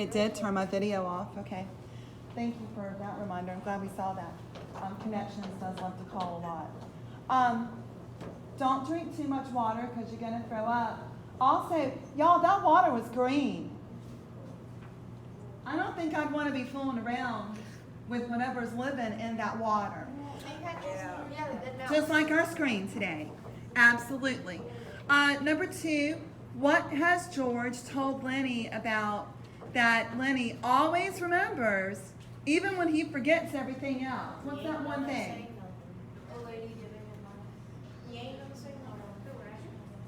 It did turn my video off. Okay. Thank you for that reminder. I'm glad we saw that. Connections does love to call a lot. Don't drink too much water because you're going to throw up. Also, y'all, that water was green. I don't think I'd want to be fooling around with whatever's living in that water. Just like our screen today. Absolutely. Number 2, what has George told Lenny about that Lenny always remembers, even when he forgets everything else? What's that one thing? A lady giving him money. You ain't gonna say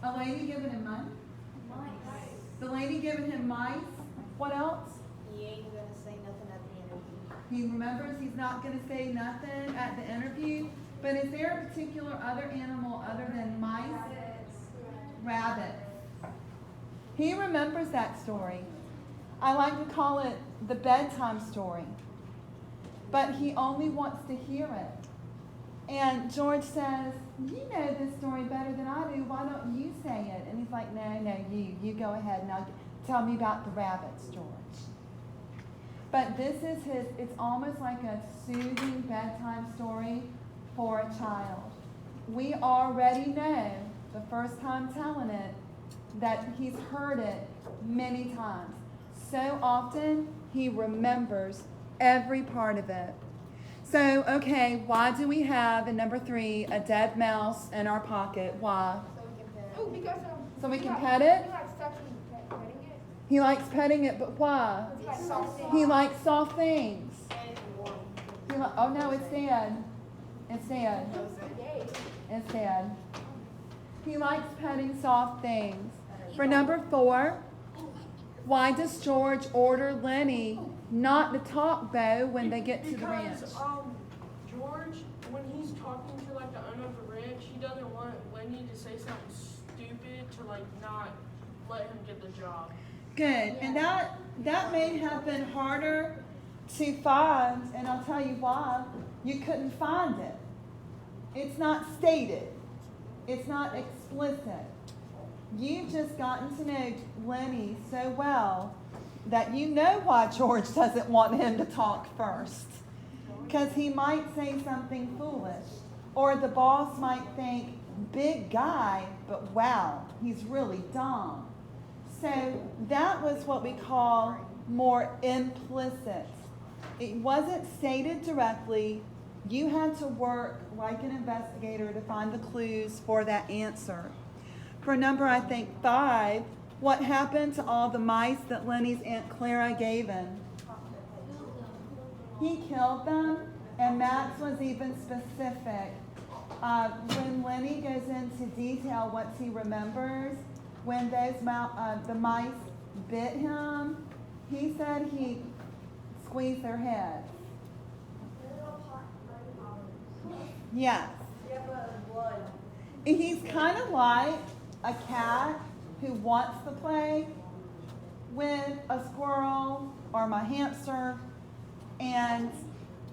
no. A lady giving him money? Mice. The lady giving him mice? What else? You ain't gonna say nothing at the interview. He remembers he's not going to say nothing at the interview. But is there a particular other animal other than mice? Rabbits. He remembers that story. I like to call it the bedtime story. But he only wants to hear it. And George says, you know this story better than I do. Why don't you say it? And he's like, no, you go ahead. Now tell me about the rabbits, George. But this is it's almost like a soothing bedtime story for a child. We already know, the first time telling it, that he's heard it many times. So often, he remembers every part of it. So, okay, why do we have, in number 3, a dead mouse in our pocket? Why? So we can pet it. Oh, because So we can pet it? He likes touching petting it. He likes petting it, but why? It's like soft things. He likes soft things. And it's warm. Oh no, it's dead. It's dead. Yay. It's dead. He likes petting soft things. For number 4, why does George order Lenny not to talk, Bo, when they get to the ranch? Because George, when he's talking to like the owner of the ranch, he doesn't want Lenny to say something stupid to like not let him get the job. Good. And that may have been harder to find, and I'll tell you why. You couldn't find it. It's not stated. It's not explicit. You've just gotten to know Lenny so well that you know why George doesn't want him to talk first. Because he might say something foolish. Or the boss might think, big guy, but wow, he's really dumb. So that was what we call more implicit. It wasn't stated directly. You had to work like an investigator to find the clues for that answer. For number, I think, 5, what happened to all the mice that Lenny's Aunt Clara gave him? He killed them, and Max was even specific. When Lenny goes into detail what he remembers, when those the mice bit him, he said he squeezed their heads. Yes. He's kind of like a cat who wants to play with a squirrel or my hamster, and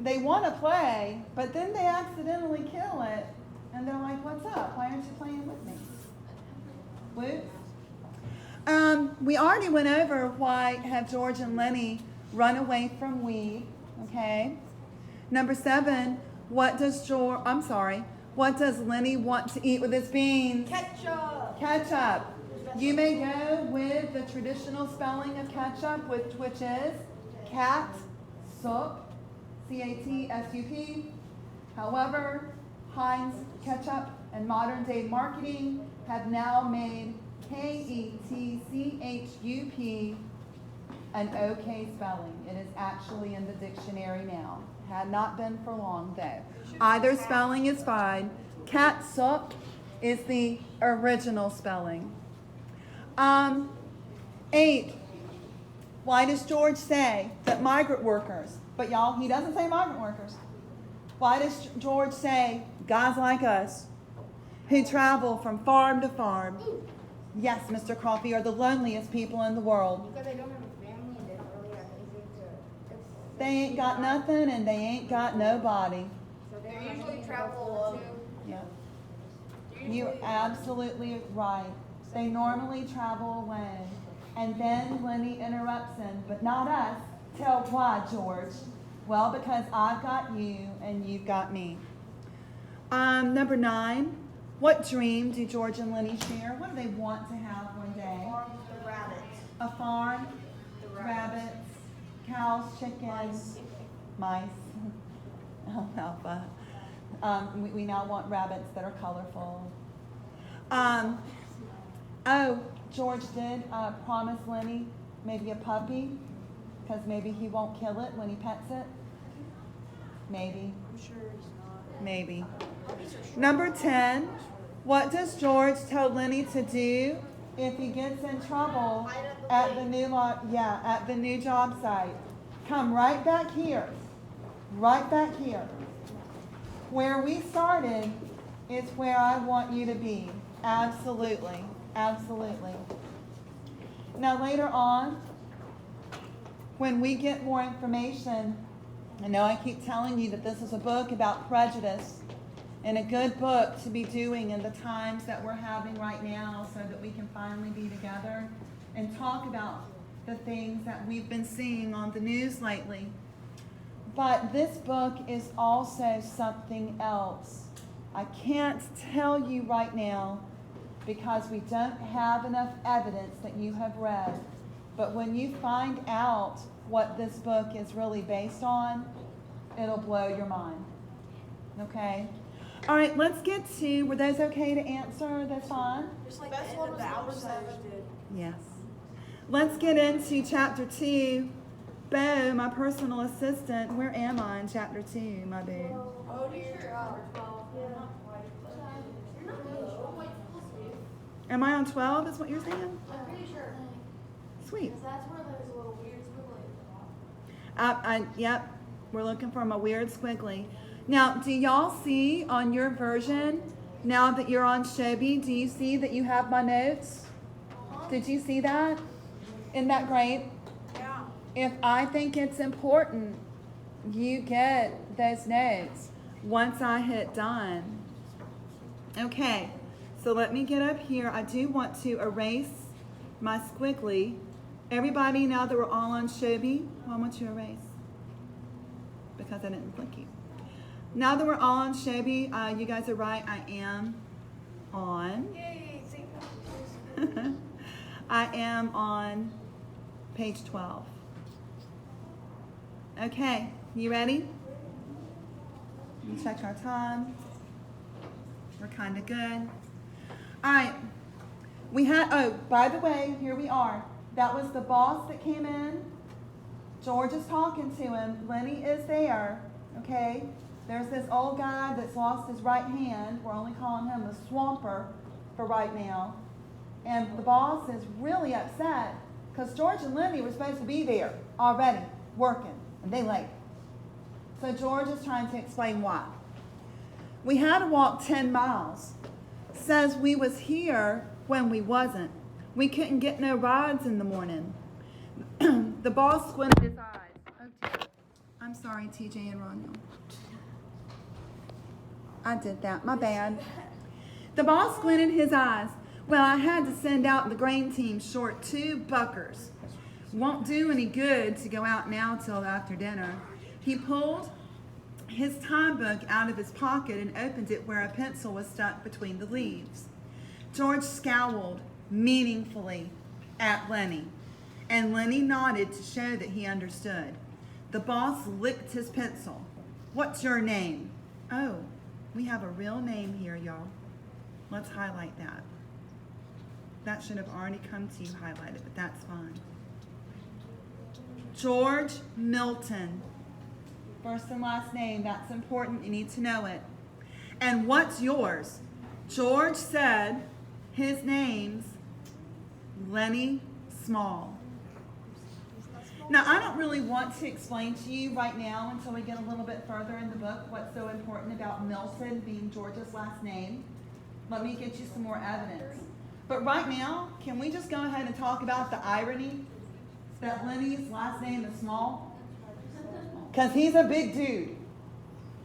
they want to play, but then they accidentally kill it, and they're like, what's up? Why aren't you playing with me? Whoops. We already went over why have George and Lenny run away from weed, okay? Number 7, what does Lenny want to eat with his beans? Ketchup. Ketchup. You may go with the traditional spelling of ketchup, which is catsup, C-A-T-S-U-P. However, Heinz ketchup and modern day marketing have now made K-E-T-C-H-U-P an okay spelling. It is actually in the dictionary now. Had not been for long though. Either spelling is fine. Catsup is the original spelling. 8. Why does George say that migrant workers, but y'all, he doesn't say migrant workers. Why does George say guys like us who travel from farm to farm, yes, Mr. Coffee, are the loneliest people in the world? Because they don't have a family and they don't really have anything to. They ain't got nothing and they ain't got nobody. So they They don't usually have travel anything alone. to do. Yeah. Usually- You're absolutely right. They normally travel alone. And then Lenny interrupts him, but not us. Tell why, George. Well, because I've got you and you've got me. Number 9. What dream do George and Lenny share? What do they want to have one day? The rabbits. A farm, The rabbits, cows, chickens, mice, alfalfa. We now want rabbits that are colorful. George did promise Lenny maybe a puppy, because maybe he won't kill it when he pets it. Maybe. I'm sure he's not. Maybe. Puppies are short. Number 10. What does George tell Lenny to do if he gets in trouble at the new job site? Come right back here. Right back here. Where we started is where I want you to be. Absolutely. Absolutely. Now later on, when we get more information, I know I keep telling you that this is a book about prejudice, and a good book to be doing in the times that we're having right now, so that we can finally be together and talk about the things that we've been seeing on the news lately. But this book is also something else. I can't tell you right now because we don't have enough evidence that you have read. But when you find out what this book is really based on, it'll blow your mind. Okay? All right, let's get to, were those okay to answer? That's fine? Just like the end of the Outsiders did. Yes. Let's get into chapter 2. Bo, my personal assistant, where am I in chapter 2, my boo? Oh dear. Am I on 12 is what you're saying? I'm pretty sure. Sweet. Because that's where there's a little weird squiggly. Yep, we're looking for my weird squiggly. Now, do y'all see on your version, now that you're on Shobi, do you see that you have my notes? Did you see that? Isn't that great? Yeah. If I think it's important, you get those notes once I hit done. Okay, so let me get up here. I do want to erase my squiggly. Everybody, now that we're all on Shobi, I want you to erase because I didn't click you. Now that we're all on Shobi, you guys are right. I am on. Yay. I am on page 12. Okay, you ready? Let me check our time. We're kind of good. All right. We had, oh, by the way, here we are. That was the boss that came in. George is talking to him. Lenny is there, okay? There's this old guy that's lost his right hand. We're only calling him a swamper for right now. And the boss is really upset because George and Lenny were supposed to be there already, working, and they late. So George is trying to explain why. We had to walk 10 miles. Says we was here when we wasn't. We couldn't get no rides in the morning. The boss squinted his eyes. Oh dear. I'm sorry, TJ and Ronald. I did that. My bad. The boss squinted his eyes. Well, I had to send out the grain team short 2 buckers. Won't do any good to go out now till after dinner. He pulled his time book out of his pocket and opened it where a pencil was stuck between the leaves. George scowled meaningfully at Lenny, and Lenny nodded to show that he understood. The boss licked his pencil. What's your name? Oh, we have a real name here, y'all. Let's highlight that. That should have already come to you highlighted, but that's fine. George Milton. First and last name, that's important. You need to know it. And what's yours? George said his name's Lenny Small. Now, I don't really want to explain to you right now until we get a little bit further in the book what's so important about Milton being George's last name. Let me get you some more evidence. But right now, can we just go ahead and talk about the irony that Lenny's last name is Small? Because he's a big dude.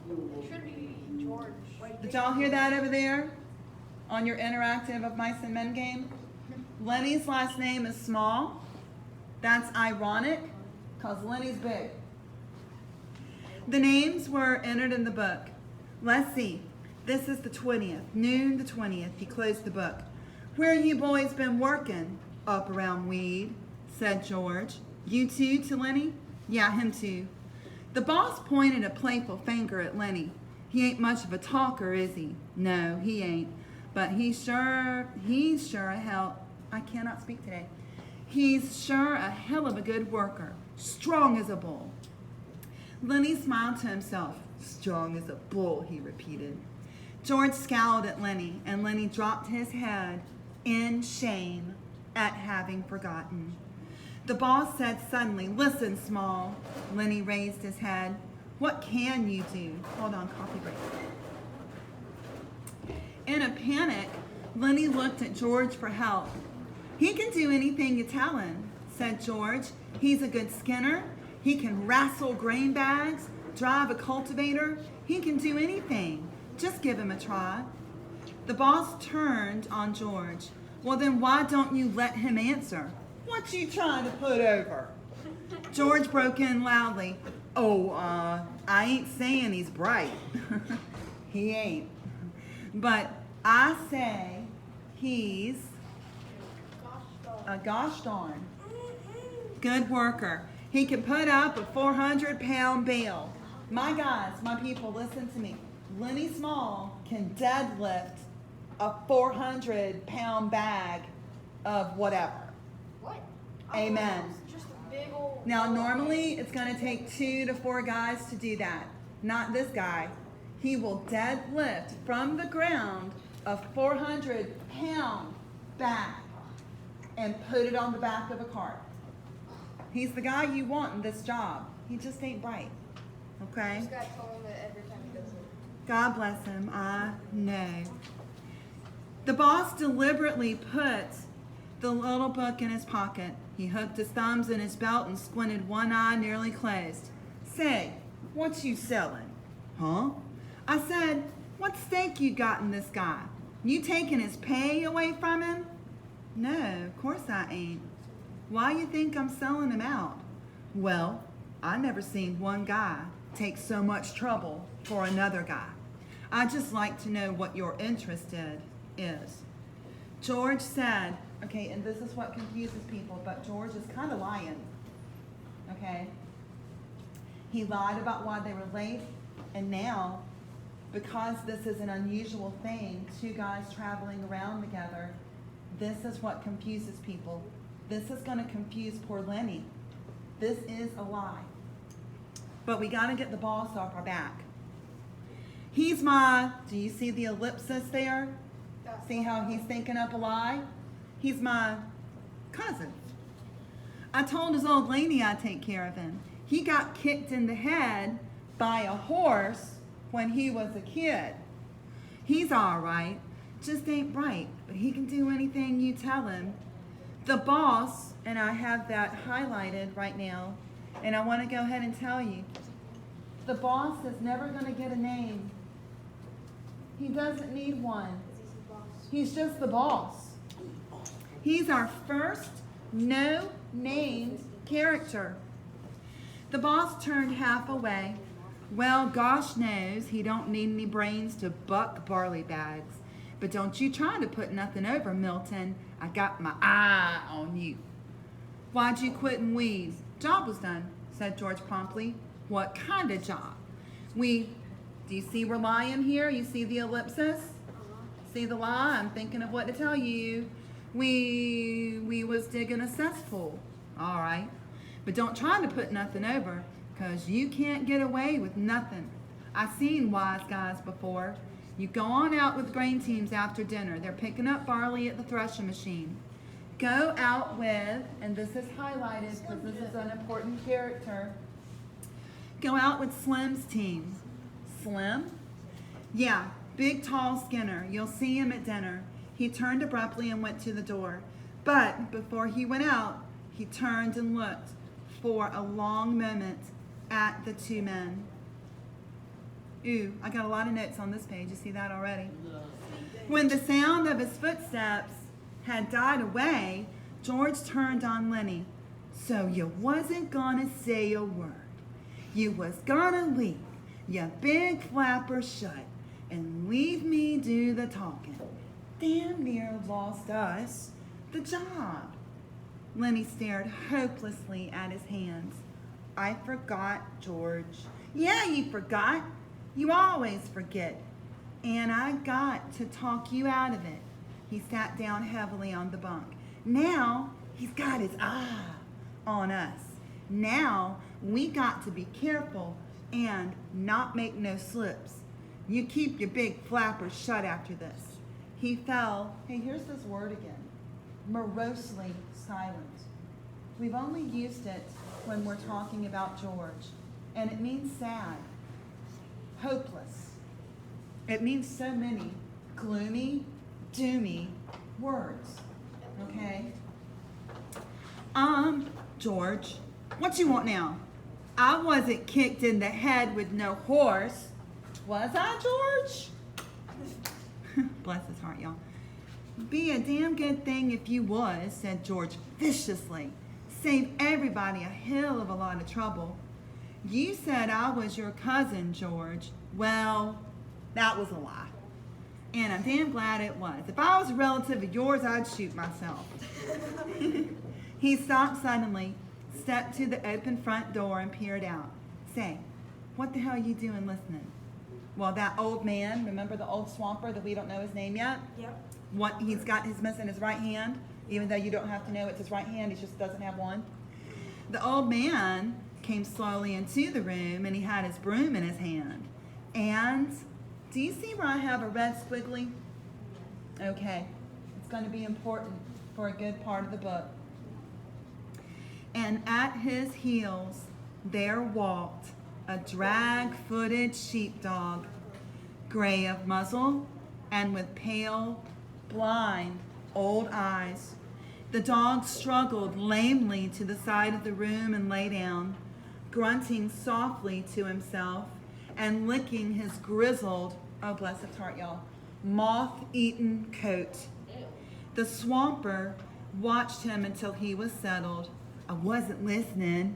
It should be George. Did y'all hear that over there on your interactive of Mice and Men game? Lenny's last name is Small. That's ironic, because Lenny's big. The names were entered in the book. Let's see. This is the 20th, noon the 20th. He closed the book. Where you boys been working? Up around Weed, said George. You too, to Lenny? Yeah, him too. The boss pointed a playful finger at Lenny. He ain't much of a talker, is he? No, he ain't. But he's sure a hell, I cannot speak today. He's sure a hell of a good worker. Strong as a bull. Lenny smiled to himself. Strong as a bull, he repeated. George scowled at Lenny, and Lenny dropped his head in shame at having forgotten. The boss said suddenly, listen, Small. Lenny raised his head. What can you do? Hold on, coffee break. In a panic, Lenny looked at George for help. He can do anything you tell him, said George. He's a good skinner. He can wrestle grain bags, drive a cultivator. He can do anything. Just give him a try. The boss turned on George. Well, then why don't you let him answer? What you trying to put over? George broke in loudly. Oh, I ain't saying he's bright. He ain't. But I say he's a gosh darn good worker. He can put up a 400-pound bale. My guys, my people, listen to me. Lenny Small can deadlift a 400-pound bag of whatever. What? Amen. Just a big old. Now, normally it's going to take 2 to 4 guys to do that. Not this guy. He will deadlift from the ground a 400-pound bag and put it on the back of a cart. He's the guy you want in this job. He just ain't bright. Okay? This guy told him that every time he does it. God bless him. I know. The boss deliberately put the little book in his pocket. He hooked his thumbs in his belt and squinted one eye nearly closed. Say, what you selling? Huh? I said, what stake you got in this guy? You taking his pay away from him? No, of course I ain't. Why you think I'm selling him out? Well, I never seen one guy take so much trouble for another guy. I just like to know what your interest is. George said, okay, and this is what confuses people, but George is kind of lying, okay? He lied about why they were late, and now, because this is an unusual thing, 2 guys traveling around together, this is what confuses people. This is going to confuse poor Lenny. This is a lie. But we got to get the boss off our back. He's my, do you see the ellipsis there? See how he's thinking up a lie? He's my cousin. I told his old lady I'd take care of him. He got kicked in the head by a horse when he was a kid. He's all right, just ain't bright, but he can do anything you tell him. The boss, and I have that highlighted right now, and I want to go ahead and tell you, the boss is never going to get a name. He doesn't need one. He's just the boss. He's our first no-named character. The boss turned half away. Well, gosh knows he don't need any brains to buck barley bags. But don't you try to put nothing over, Milton. I got my eye on you. Why'd you quit and weed? Job was done, said George promptly. What kind of job? Do you see we're lying here? You see the ellipsis? See the lie? I'm thinking of what to tell you. We was digging a cesspool. All right. But don't try to put nothing over, because you can't get away with nothing. I've seen wise guys before. You go on out with grain teams after dinner. They're picking up barley at the threshing machine. Go out with, and this is highlighted because this is an important character. Go out with Slim's team. Slim? Yeah, big tall Skinner. You'll see him at dinner. He turned abruptly and went to the door. But before he went out, he turned and looked for a long moment at the 2 men. Ooh, I got a lot of notes on this page. You see that already? When the sound of his footsteps had died away, George turned on Lenny. So you wasn't gonna say a word. You was gonna leave your big flapper shut and leave me do the talking. Damn near lost us the job. Lenny stared hopelessly at his hands. I forgot, George. Yeah, you forgot. You always forget. And I got to talk you out of it. He sat down heavily on the bunk. Now he's got his eye on us. Now we got to be careful and not make no slips. You keep your big flappers shut after this. He fell, hey, here's this word again, morosely silent. We've only used it when we're talking about George, and it means sad, hopeless. It means so many gloomy, doomy words, okay? George, what you want now? I wasn't kicked in the head with no horse. Was I, George? Bless his heart, y'all. Be a damn good thing if you was, said George viciously. Save everybody a hell of a lot of trouble. You said I was your cousin, George. Well, that was a lie. And I'm damn glad it was. If I was a relative of yours, I'd shoot myself. He stopped suddenly, stepped to the open front door and peered out. Say, what the hell are you doing listening? Well, that old man, remember the old swamper that we don't know his name yet? Yep. What he's got his missing his right hand, even though you don't have to know it's his right hand, he just doesn't have one. The old man came slowly into the room and he had his broom in his hand. And do you see where I have a red squiggly? Okay, it's going to be important for a good part of the book. And at his heels there walked a drag-footed sheepdog, gray of muzzle and with pale, blind, old eyes. The dog struggled lamely to the side of the room and lay down, grunting softly to himself and licking his grizzled, oh bless his heart, y'all, moth-eaten coat. The swamper watched him until he was settled. I wasn't listening.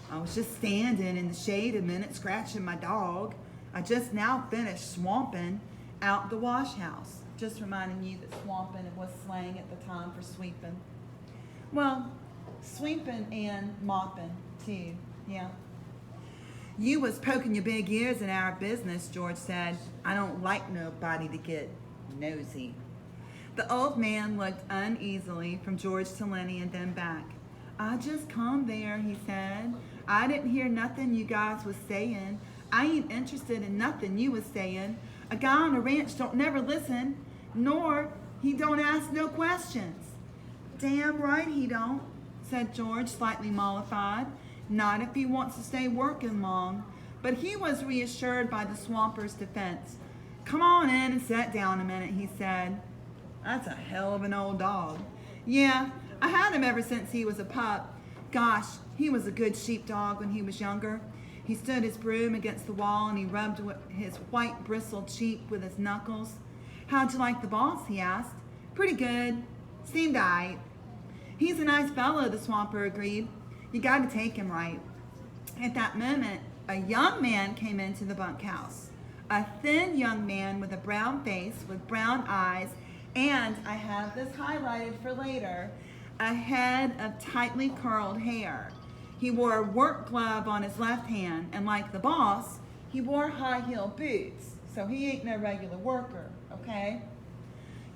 I was just standing in the shade a minute scratching my dog. I just now finished swamping out the wash house. Just reminding you that swamping was slang at the time for sweeping. Well, sweeping and mopping too, yeah. You was poking your big ears in our business, George said. I don't like nobody to get nosy. The old man looked uneasily from George to Lenny and then back. I just come there, he said. I didn't hear nothing you guys was saying. I ain't interested in nothing you was saying. A guy on a ranch don't never listen, nor he don't ask no questions. Damn right he don't, said George, slightly mollified. Not if he wants to stay working long. But he was reassured by the swamper's defense. Come on in and sit down a minute, he said. That's a hell of an old dog. Yeah, I had him ever since he was a pup. Gosh, he was a good sheepdog when he was younger. He stood his broom against the wall and he rubbed his white bristled cheek with his knuckles. How'd you like the boss, he asked. Pretty good. Seemed aight. He's a nice fellow, the swamper agreed. You gotta take him right. At that moment, a young man came into the bunkhouse. A thin young man with a brown face, with brown eyes, and I have this highlighted for later, a head of tightly curled hair. He wore a work glove on his left hand, and like the boss, he wore high-heeled boots, so he ain't no regular worker, okay?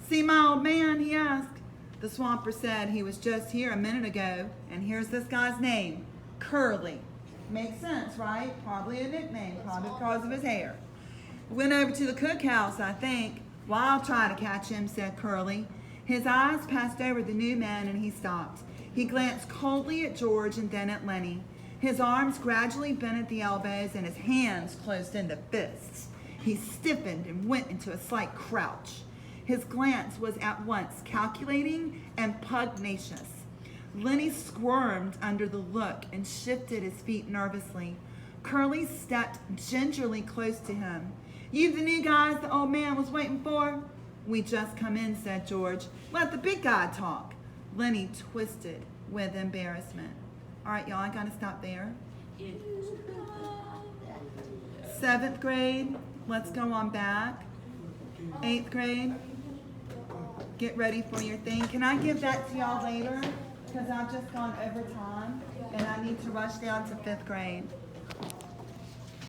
See my old man, he asked. The swamper said he was just here a minute ago, and here's this guy's name, Curly. Makes sense, right? Probably a nickname, probably because of his hair. Went over to the cookhouse, I think. Well, I'll try to catch him, said Curly. His eyes passed over the new man and he stopped. He glanced coldly at George and then at Lenny. His arms gradually bent at the elbows and his hands closed into fists. He stiffened and went into a slight crouch. His glance was at once calculating and pugnacious. Lenny squirmed under the look and shifted his feet nervously. Curly stepped gingerly close to him. You the new guys the old man was waiting for? We just come in, said George. Let the big guy talk. Lenny twisted with embarrassment. All right, y'all, I gotta stop there. 7th grade, let's go on back. 8th grade, get ready for your thing. Can I give that to y'all later? Because I've just gone over time and I need to rush down to 5th grade.